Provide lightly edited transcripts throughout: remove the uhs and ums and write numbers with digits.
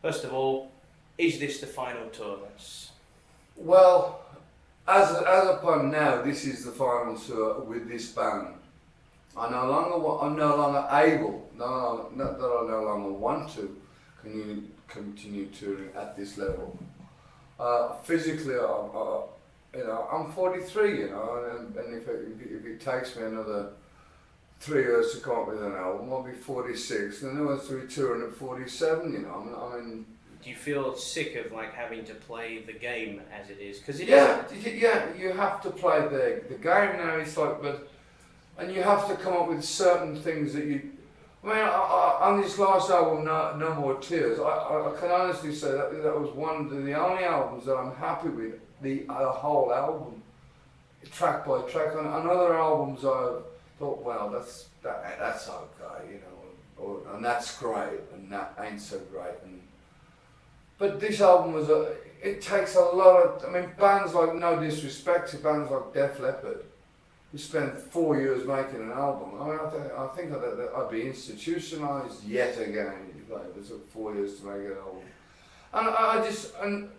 First of all, is this the final tour? Well, as upon now, this is the final tour with this band. I'm no longer able, not that I no longer want to continue touring at this level. Physically, I'm 43, and if it takes me another 3 years to come up with an album, I'll be 46, and then I'll be touring at 47, I mean. Do you feel sick of having to play the game as it is? Because you have to play the game now. It's and you have to come up with certain things that you. I mean, on this last album, No More Tears, I can honestly say that was one of the only albums that I'm happy with. The whole album, track by track. On other albums, I thought, well, that's okay, and that's great, and that ain't so great, But this album it takes a lot of, bands like, no disrespect to bands like Def Leppard, who spent 4 years making an album. I think I'd be institutionalised yet again if it took 4 years to make an album. And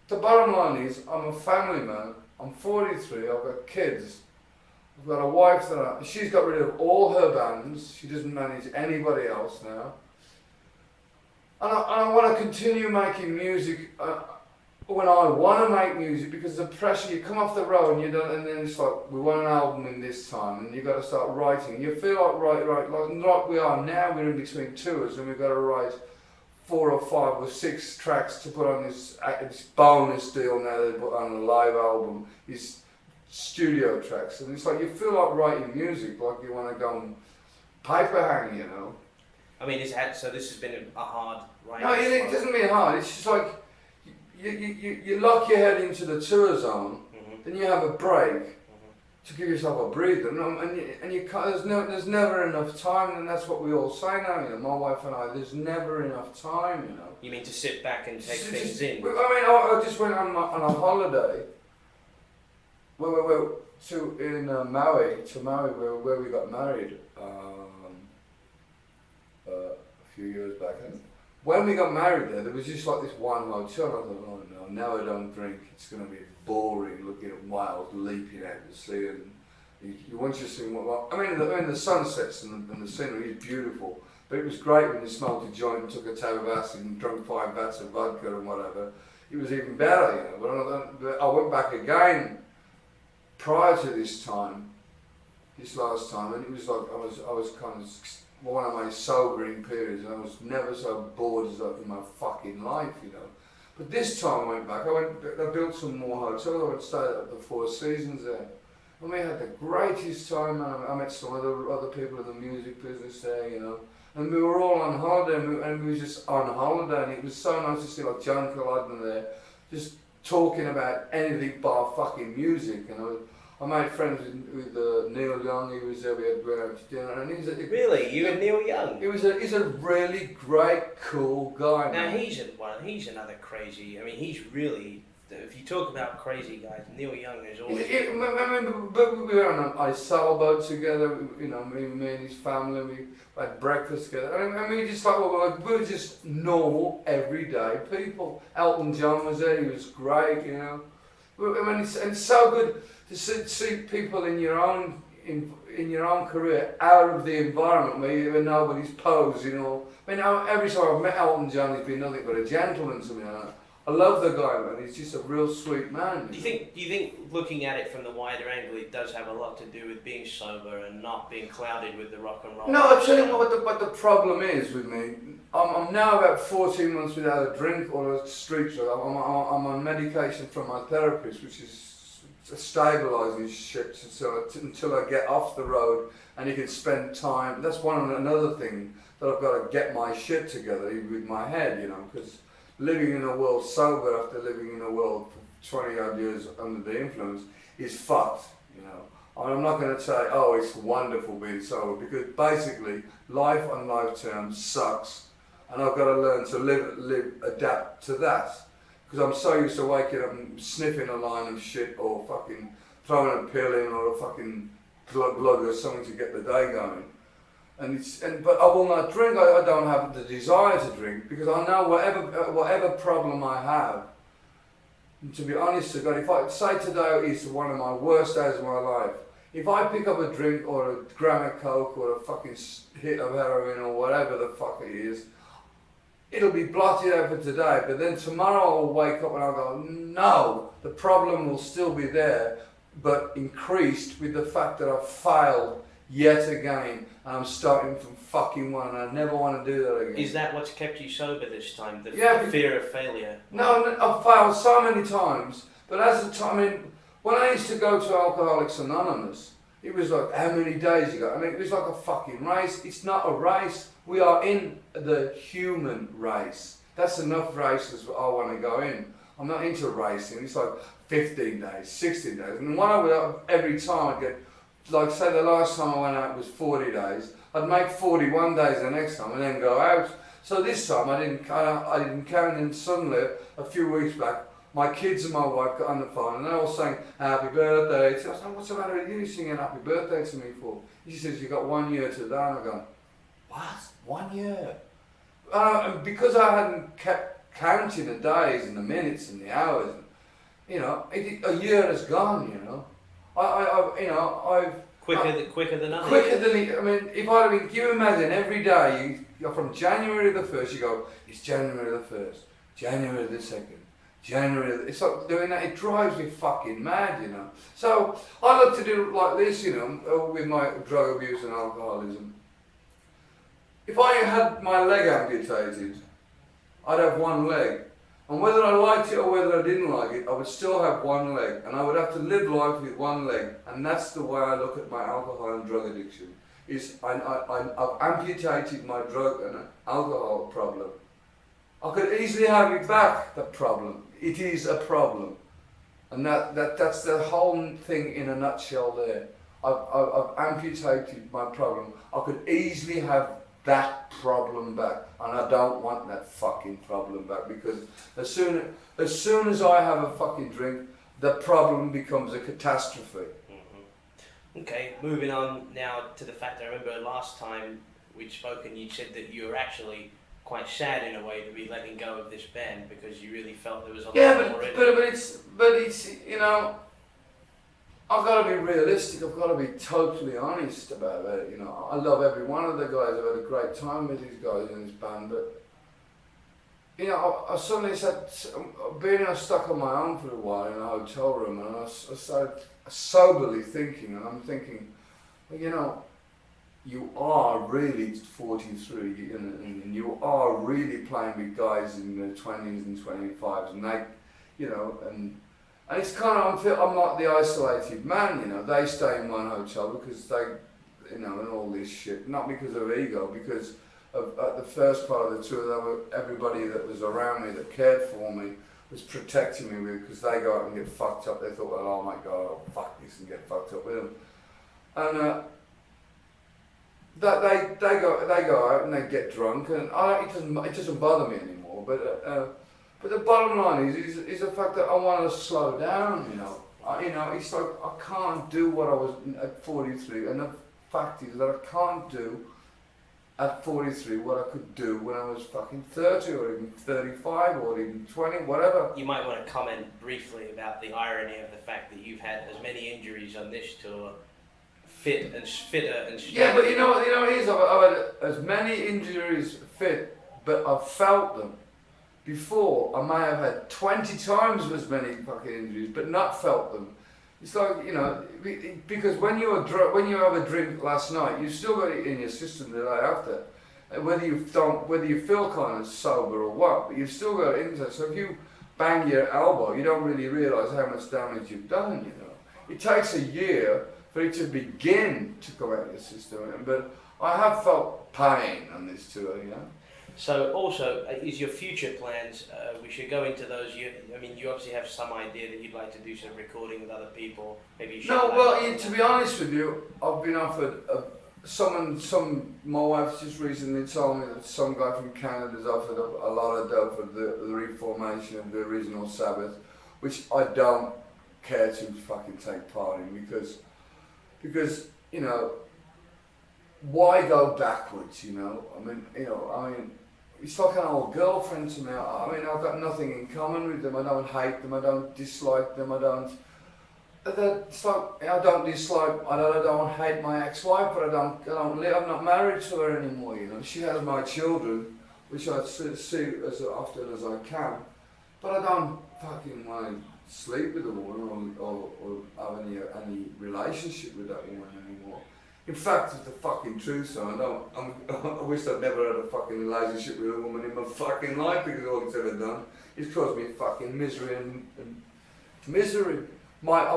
the bottom line is, I'm a family man, I'm 43, I've got kids, I've got a wife she's got rid of all her bands, she doesn't manage anybody else now. And I want to continue making music when I want to make music, because the pressure, you come off the road and and then it's like, we want an album in this time, and you've got to start writing. You feel like we are now, we're in between tours, and we've got to write 4 or 5 or 6 tracks to put on this bonus deal now they put on a live album, these studio tracks. And it's like, you feel like writing music, like you want to go and paper hang, So this has been a hard ride? No, it doesn't mean hard. It's just like you lock your head into the tour zone, then you have a break to give yourself a breather, and you can't. There's never enough time, and that's what we all say now. My wife and I. There's never enough time. You mean to sit back and take things in? I just went on a holiday. Maui, where we got married. A few years back, and when we got married there was just like this one hotel. I thought, oh no, now I don't drink, it's going to be boring looking at whales leaping out to sea, and you want to see the sunsets and the scenery is beautiful, but it was great when you smoked a joint and took a tab of acid and drank 5 vats of vodka and whatever. It was even better, but I went back again prior to this last time, and it was like I was kind of one of my sobering periods, and I was never so bored as in my fucking life, But this time I went back, I built some more hotels, I went stay at the Four Seasons there. And we had the greatest time, and I met some other people in the music business there, And we were all on holiday, and we were just on holiday, and it was so nice to see like John Culloden there, just talking about anything but fucking music, I made friends with Neil Young. He was there. We went out to dinner, and really, you and Neil Young. He's a really great, cool guy. Now he's another crazy. He's really. If you talk about crazy guys, Neil Young is always. But we were on a sailboat together. Me and his family. We had breakfast together. We just we were just normal, everyday people. Elton John was there. He was great. It's so good to see people in your own career out of the environment where nobody's posing every time I've met Elton John, he's been nothing but a gentleman to me. I love the guy, man. He's just a real sweet man. Do you think looking at it from the wider angle, it does have a lot to do with being sober and not being clouded with the rock and roll? No, I'll tell you what the problem is with me. I'm now about 14 months without a drink or a street drug. I'm on medication from my therapist, which is stabilising shit until I get off the road and you can spend time. That's another thing that I've got to get my shit together with my head, because living in a world sober after living in a world for 20 odd years under the influence is fucked, I'm not going to say, oh, it's wonderful being sober, because basically life on life terms sucks, and I've got to learn to adapt to that. Because I'm so used to waking up and sniffing a line of shit, or fucking throwing a pill in, or a fucking glug or something to get the day going. but I will not drink. I don't have the desire to drink because I know whatever problem I have. And to be honest to God, if I say today is one of my worst days of my life, if I pick up a drink or a gram of coke or a fucking hit of heroin or whatever the fuck it is, it'll be blotted out for today. But then tomorrow I'll wake up and I'll go, no, the problem will still be there, but increased with the fact that I've failed yet again, and I'm starting from fucking one, and I never want to do that again. Is that what's kept you sober this time? The fear of failure? No, I've failed so many times, but as the time, I mean, when I used to go to Alcoholics Anonymous, it was like, how many days you got? I mean, it was like a fucking race. It's not a race. We are in the human race. That's enough races I want to go in. I'm not into racing. It's like 15 days, 16 days. And when I would, every time I'd get, like say the last time I went out was 40 days, I'd make 41 days the next time and then go out. So this time I didn't count, and suddenly a few weeks back, my kids and my wife got on the phone and they all sang happy birthday. I said, what's the matter with you singing happy birthday to me for? She says, you got 1 year to die. And I go, what? 1 year? And because I hadn't kept counting the days and the minutes and the hours, you know, a year has gone, you know. I've quicker than others. Quicker than I mean, if I'd have been, you imagine every day you're from January the 1st, you go, it's January the 1st, January the 2nd, January. It's like doing that. It drives me fucking mad, you know. So I look to do it like this, you know, with my drug abuse and alcoholism. If I had my leg amputated, I'd have one leg. And whether I liked it or whether I didn't like it, I would still have one leg. And I would have to live life with one leg. And that's the way I look at my alcohol and drug addiction. I've amputated my drug and alcohol problem. I could easily have it back, the problem. It is a problem. And that's the whole thing in a nutshell there. I've amputated my problem. I could easily have that problem back, and I don't want that fucking problem back, because as soon as I have a fucking drink, the problem becomes a catastrophe. Mm-hmm. Okay, moving on now to the fact that I remember last time we'd spoken, you said that you were actually quite sad in a way to be letting go of this band because you really felt there was a lot more in it. But it's you know, I've got to be realistic. I've got to be totally honest about it. You know, I love every one of the guys. I've had a great time with these guys in this band. But you know, I suddenly said, being stuck on my own for a while in a hotel room, and I started soberly thinking, and I'm thinking, well, you know, you are really 43, and you are really playing with guys in their 20s and 25s, and they, you know, and it's kind of, I'm like the isolated man, you know. They stay in one hotel because they, you know, and all this shit. Not because of ego, because at the first part of the tour, everybody that was around me that cared for me was protecting me because they go out and get fucked up. They thought, well, oh my God, I'll fuck this and get fucked up with them. And that they go out and they get drunk, and it doesn't bother me anymore. But the bottom line is the fact that I want to slow down, you know. It's like I can't do what I was at 43, and the fact is that I can't do at 43 what I could do when I was fucking 30 or even 35 or even 20, whatever. You might want to comment briefly about the irony of the fact that you've had as many injuries on this tour, fitter and stronger. Yeah, but you know what it is? I've had as many injuries fit, but I've felt them. Before, I may have had 20 times as many fucking injuries, but not felt them. It's like, you know, because when you have a drink last night, you've still got it in your system the day after. Whether you feel kind of sober or what, but you've still got it in there. So if you bang your elbow, you don't really realise how much damage you've done, you know. It takes a year for it to begin to come out of your system. But I have felt pain on this tour, you know. So also, is your future plans, we should go into those, you obviously have some idea that you'd like to do some recording with other people, maybe you should... No, well, to be honest with you, I've been offered, my wife just recently told me that some guy from Canada's offered a lot of dough for the reformation of the original Sabbath, which I don't care to fucking take part in, because you know, why go backwards, you know? It's like an old girlfriend to me. I've got nothing in common with them. I don't hate them. I don't dislike them. I don't hate my ex-wife, but I'm not married to her anymore, you know. She has my children, which I see as often as I can, but I don't fucking want to sleep with a woman or have any relationship with that woman anymore. In fact, it's the fucking truth, so I wish I'd never had a fucking relationship with a woman in my fucking life, because all it's ever done is caused me fucking misery and misery. I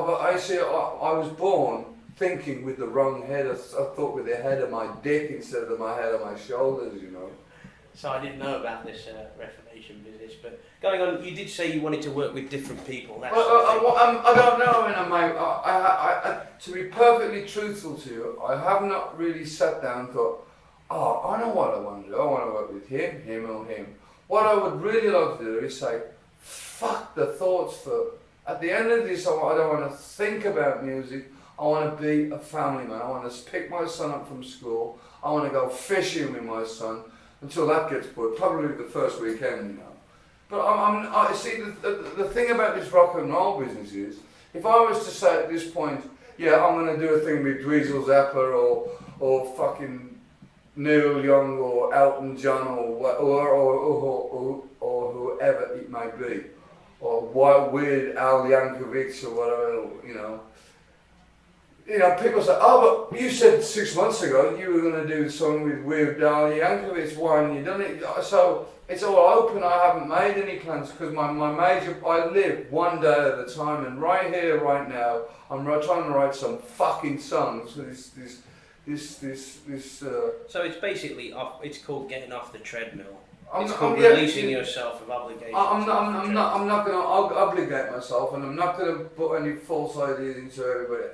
was born thinking with the wrong head. I thought with the head of my dick instead of my head of my shoulders, you know. So I didn't know about this Reformation business, but going on, you did say you wanted to work with different people. That's I don't know, to be perfectly truthful to you, I have not really sat down and thought, I know what I want to do. I want to work with him or him. What I would really like to do is say, fuck the thoughts for... At the end of this, I don't want to think about music. I want to be a family man. I want to pick my son up from school. I want to go fishing with my son until that gets put, probably the first weekend, you know. But I see, the thing about this rock and roll business is, if I was to say at this point, yeah, I'm going to do a thing with Dweezil Zappa or fucking Neil Young or Elton John or whoever it may be, or Weird Al Yankovic or whatever, you know. You know, people say, oh, but you said 6 months ago you were going to do a song with Weird Al Yankovic. Why haven't you done it? So it's all open. I haven't made any plans because I live one day at a time, and right here, right now, I'm trying to write some fucking songs for this. So it's basically it's called getting off the treadmill. I'm It's not- called I'm- yeah, releasing yeah. yourself of obligations. I'm not going to obligate myself, and I'm not going to put any false ideas into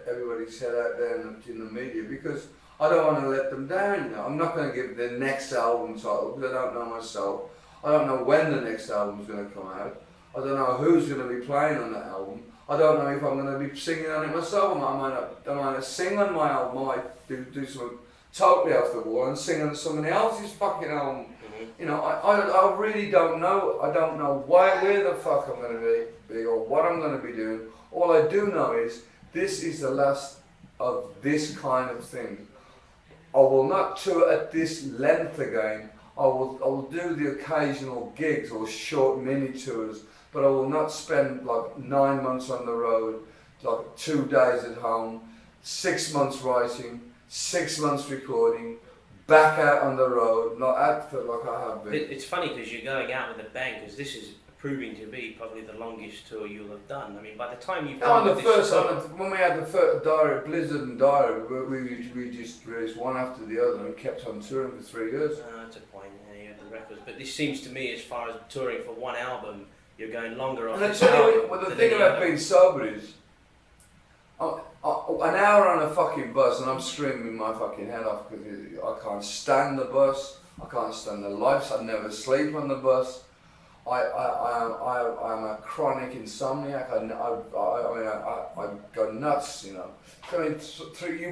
everybody's head out there in the media, because I don't want to let them down. You know, I'm not going to give the next album title because I don't know myself. I don't know when the next album's going to come out. I don't know who's going to be playing on that album. I don't know if I'm going to be singing on it myself. I might sing on my album. I might do something totally off the wall and sing on somebody else's fucking album. You know, I really don't know. I don't know where the fuck I'm going to be or what I'm going to be doing. All I do know is this is the last of this kind of thing. I will not tour at this length again. I will do the occasional gigs or short mini tours, but I will not spend like 9 months on the road, like 2 days at home, 6 months writing, 6 months recording, back out on the road, not out for like I have been. It's funny because you're going out with a bang, because this is proving to be probably the longest tour you'll have done. I mean, by the time you've done When we had the first Diary, Blizzard and Diary, we just released one after the other and kept on touring for 3 years. That's a point. Yeah, you had the records, but this seems to me, as far as touring for one album, you're going longer off. And I tell you, the thing about being sober is, an hour on a fucking bus and I'm screaming my fucking head off because I can't stand the bus, I can't stand the lights, I never sleep on the bus. I'm a chronic insomniac. I go nuts, you know. I mean,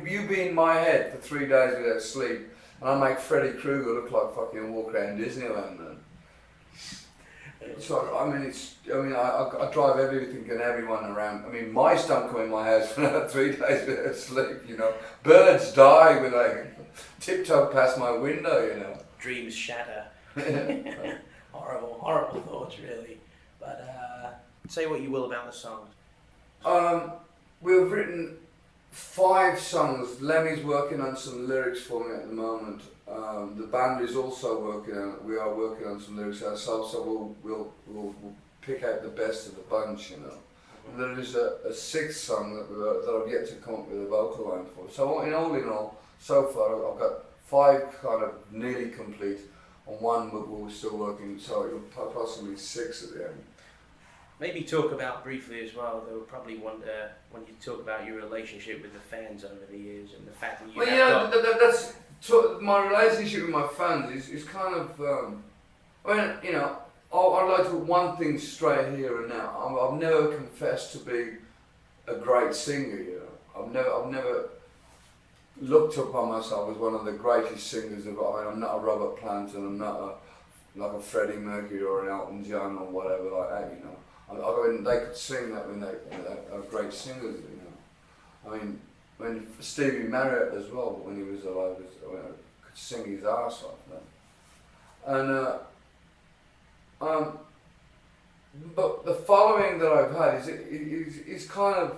you be in my head for 3 days without sleep, and I make Freddy Krueger look like fucking walk around Disneyland, man. So I drive everything and everyone around. I mean, mice don't come in my house for 3 days without sleep, you know. Birds die when I tiptoe past my window, you know. Dreams shatter. Horrible thoughts, really. But say what you will about the songs. We've written 5 songs. Lemmy's working on some lyrics for me at the moment. The band is also working on it. We are working on some lyrics ourselves, so we'll pick out the best of the bunch, you know. And there is a 6th song that I've yet to come up with a vocal line for. So in all, so far I've got 5 kind of nearly complete, and 1 we're still working, so it'll possibly 6 at the end. Maybe talk about briefly as well, they'll probably want you to talk about your relationship with the fans over the years and the fact that you that's my relationship with my fans is kind of, I'd like to put one thing straight here and now. I've never confessed to being a great singer, you know. I've never, looked upon myself as one of the greatest singers of. I mean, I'm not a Robert Plant, and I'm not like a Freddie Mercury or an Elton John or whatever like that. You know, I mean, they could sing that when they are great singers. You know, I mean, when Stevie Marriott as well, when he was alive, could sing his arse off. And but the following that I've had is kind of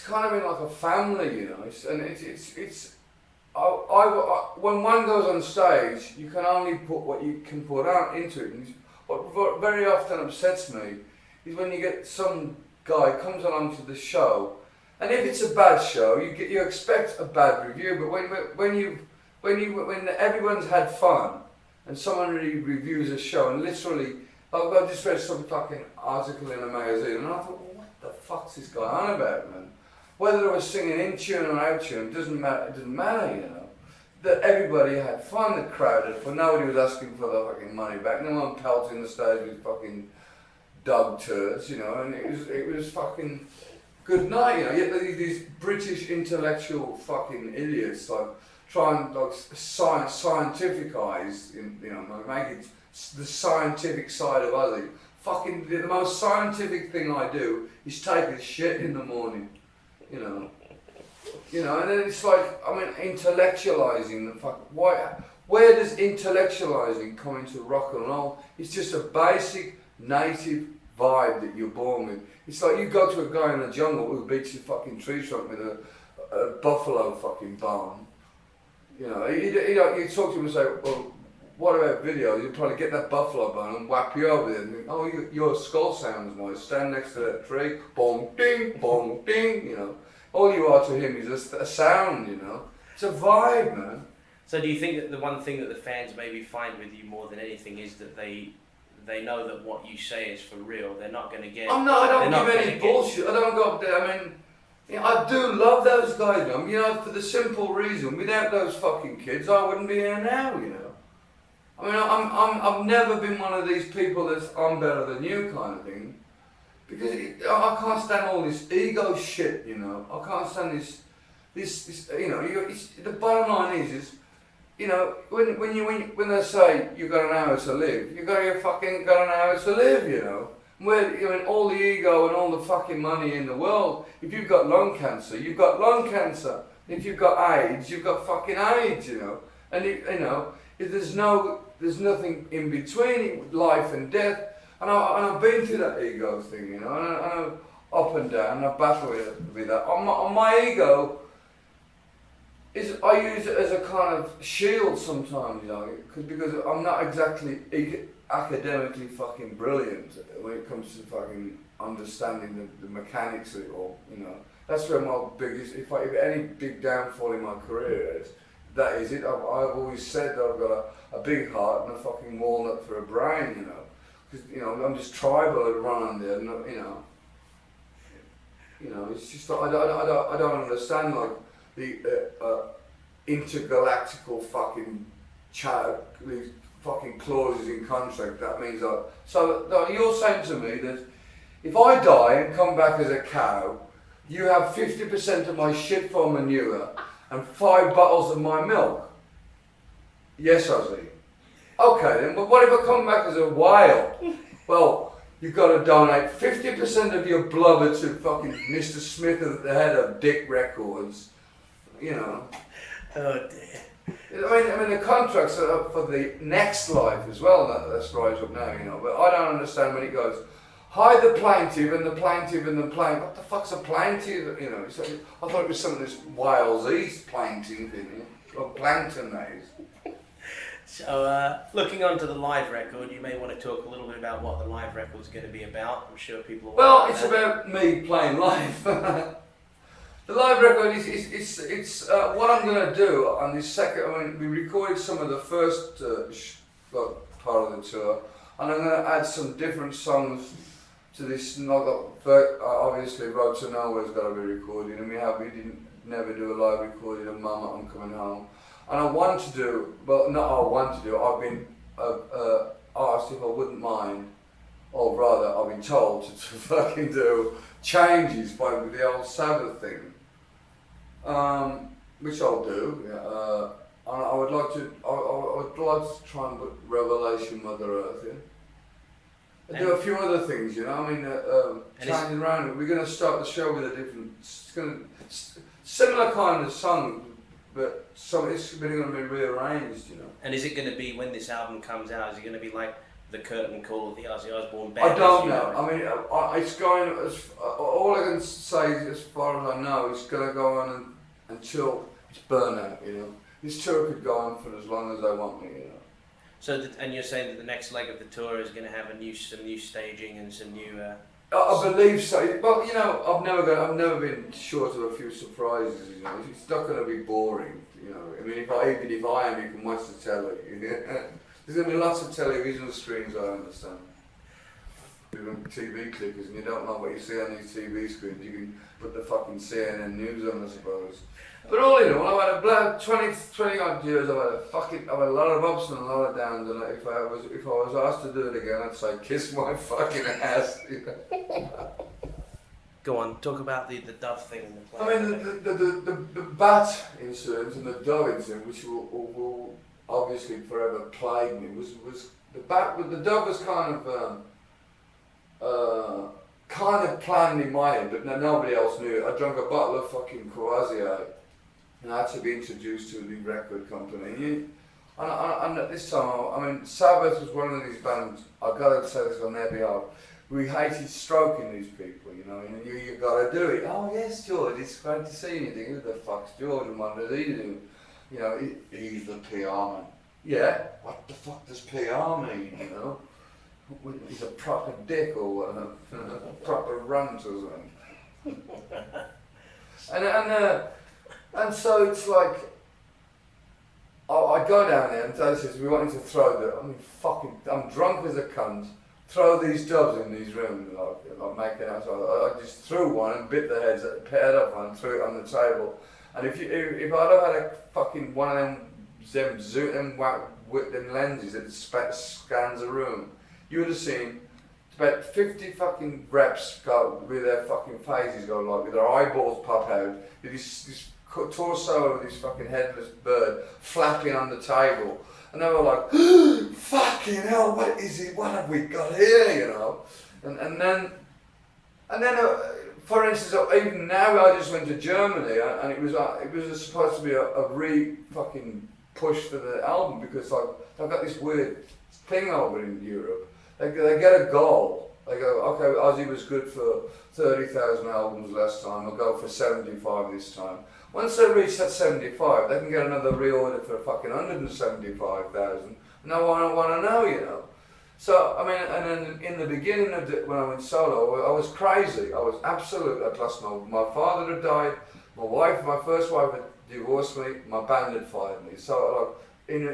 been like a family, you know. When one goes on stage, you can only put what you can put out into it. And what very often upsets me is when you get some guy comes along to the show, and if it's a bad show, you expect a bad review. But when everyone's had fun, and someone really reviews a show, and literally, I just read some fucking article in a magazine, and I thought, well, what the fuck's this guy on about, man? Whether I was singing in tune or out tune, doesn't matter. It doesn't matter, you know. That everybody had fun, the crowd had fun. Nobody was asking for the fucking money back. No one pelting the stage with fucking dog turds, you know. And it was fucking good night, you know. Yet these British intellectual fucking idiots like try and like scientificize, you know, make it the scientific side of Ozzy. Fucking the most scientific thing I do is take a shit in the morning. You know, and then it's like, I mean, intellectualizing the fuck. Where does intellectualizing come into rock and roll? It's just a basic native vibe that you're born with. It's like you go to a guy in the jungle who beats your fucking tree trunk with a buffalo fucking bone. You know, you talk to him and say, well, what about video? You'll probably get that buffalo bone and whap you over there. And think, oh, your skull sounds nice. Stand next to that tree, bong ding, you know. All you are to him is a sound, you know. It's a vibe, man. So do you think that the one thing that the fans maybe find with you more than anything is that they know that what you say is for real? They're not going to get... I don't give any bullshit. I don't go up there, I mean... You know, I do love those guys, man. You know, for the simple reason, without those fucking kids, I wouldn't be here now, you know. I mean, I've never been one of these people that's I'm better than you kind of thing, because I can't stand all this ego shit, you know. I can't stand this you know. The bottom line is, you know, when they say you got an hour to live, you got an hour to live, you know. Where you know, all the ego and all the fucking money in the world. If you've got lung cancer, you've got lung cancer. If you've got AIDS, you've got fucking AIDS, you know. And you know, if there's nothing in between life and death. And I've been through that ego thing, you know. And I'm up and down. And I battle with that. On my ego, I use it as a kind of shield sometimes, you know, because I'm not exactly academically fucking brilliant when it comes to fucking understanding the mechanics of it all, you know. That's where my biggest, if any big downfall in my career is, that is it. I've always said that I've got a big heart and a fucking walnut for a brain, you know. Because, you know, I'm just tribal to run on there, you know, it's just, I don't understand, like, the intergalactical fucking these fucking clauses in contract. That means that. So you're saying to me that if I die and come back as a cow, you have 50% of my shit for manure and 5 bottles of my milk. Yes, Ozzy. Okay then, but what if I come back as a whale? Well, you've got to donate 50% of your blubber to fucking Mr. Smith at the head of Dick Records. You know. Oh dear. I mean the contracts are up for the next life as well. That's right up now, you know. But I don't understand when it goes, hi the plaintiff and the plaintiff and the plaintiff. What the fuck's a plaintiff? You know. So I thought it was some of this Wales East plaintiff, you know, or plankton days. So looking onto the live record, you may want to talk a little bit about what the live record's going to be about. I'm sure people. Well, it's about me playing live. The live record is what I'm going to do on this second. I mean, we recorded some of the first part of the tour, and I'm going to add some different songs to this. Obviously, Road to Nowhere's got to be recorded, and we didn't never do a live recording of Mama, I'm Coming Home. And I want to do, well, not I want to do. I've been asked if I wouldn't mind, or rather, I've been told to fucking do Changes by the old Sabbath thing. which I'll do. Yeah, and I would like to. I would like to try and put Revelation Mother Earth in. And do a few other things, you know. I mean, changing around. We're going to start the show with a different, similar kind of song, but it's going to be rearranged, you know. And is it going to be, when this album comes out, is it going to be like the curtain call of the Ozzy Osbourne band? I don't know. I mean, it's going. All I can say is, as far as I know, it's going to go on until it's burnout, you know. This tour could go on for as long as they want me, you know. So, and you're saying that the next leg of the tour is going to have some new staging and some new. I believe so. Well, you know, I've never been short of a few surprises. You know, it's not going to be boring. You know, I mean, even if I am, you can watch the telly. You know? There's going to be lots of television screens. I understand. Doing TV clickers, and you don't know what you see on these TV screens. You can put the fucking CNN news on, I suppose. But all in all, I've had 20 odd years. I've had a lot of ups and a lot of downs. And if I was asked to do it again, I'd say kiss my fucking ass. You know? Go on, talk about the dove thing in the play. I mean, the bat incident and the dove incident, which will obviously forever plague me, was the bat. The dove was kind of planned in my head, but nobody else knew it. I drank a bottle of fucking Courvoisier, and I had to be introduced to the record company. And at this time, I mean, Sabbath was one of these bands, I've got to say this on their behalf, we hated stroking these people, you know, and you got to do it. Oh yes, George, it's great to see you. Who the fuck's George and what does he do? You know, he's the PR man. Yeah, what the fuck does PR mean, you know? He's a proper dick or a proper runt or something. And so it's like, I go down there and Dad says, we want you to throw I'm drunk as a cunt, throw these doves in these rooms, like making out. So I just threw one and bit the head off one and threw it on the table. And if I'd have had a fucking one of them lenses that scans a room, you would have seen about 50 fucking reps go with their fucking faces go like with their eyeballs pop out, with this torso of this fucking headless bird flapping on the table, and they were like, fucking hell, what is it? What have we got here? You know, and then for instance, even now I just went to Germany and it was supposed to be a fucking push for the album because I've got this weird thing over in Europe. They get a goal. They go, okay, Ozzy was good for 30,000 albums last time, I'll go for 75 this time. Once they reach that 75, they can get another reorder for fucking 175,000. And I want to know, you know. So, I mean, and then in the beginning of when I went solo, I was crazy. I was absolute. I'd lost my father had died, my first wife had divorced me, my band had fired me. So, in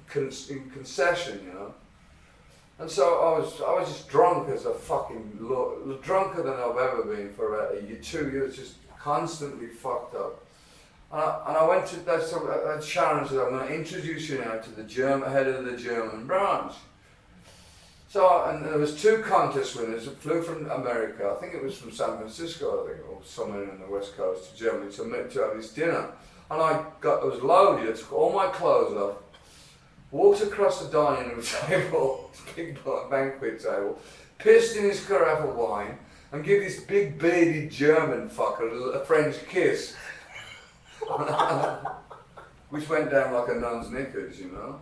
concession, you know. And so I was just drunk as a fucking drunker than I've ever been for about 2 years, just constantly fucked up. And I went to that Sharon said, I'm going to introduce you now to the head of the German branch. So, and there was 2 contest winners that flew from America, I think it was from San Francisco, or somewhere in the West Coast to Germany to have this dinner. And I was loaded, I took all my clothes off, walked across the dining room table, this big banquet table, pissed in his carafe of wine, and give this big bearded German fucker a French kiss. Which went down like a nun's knickers, you know.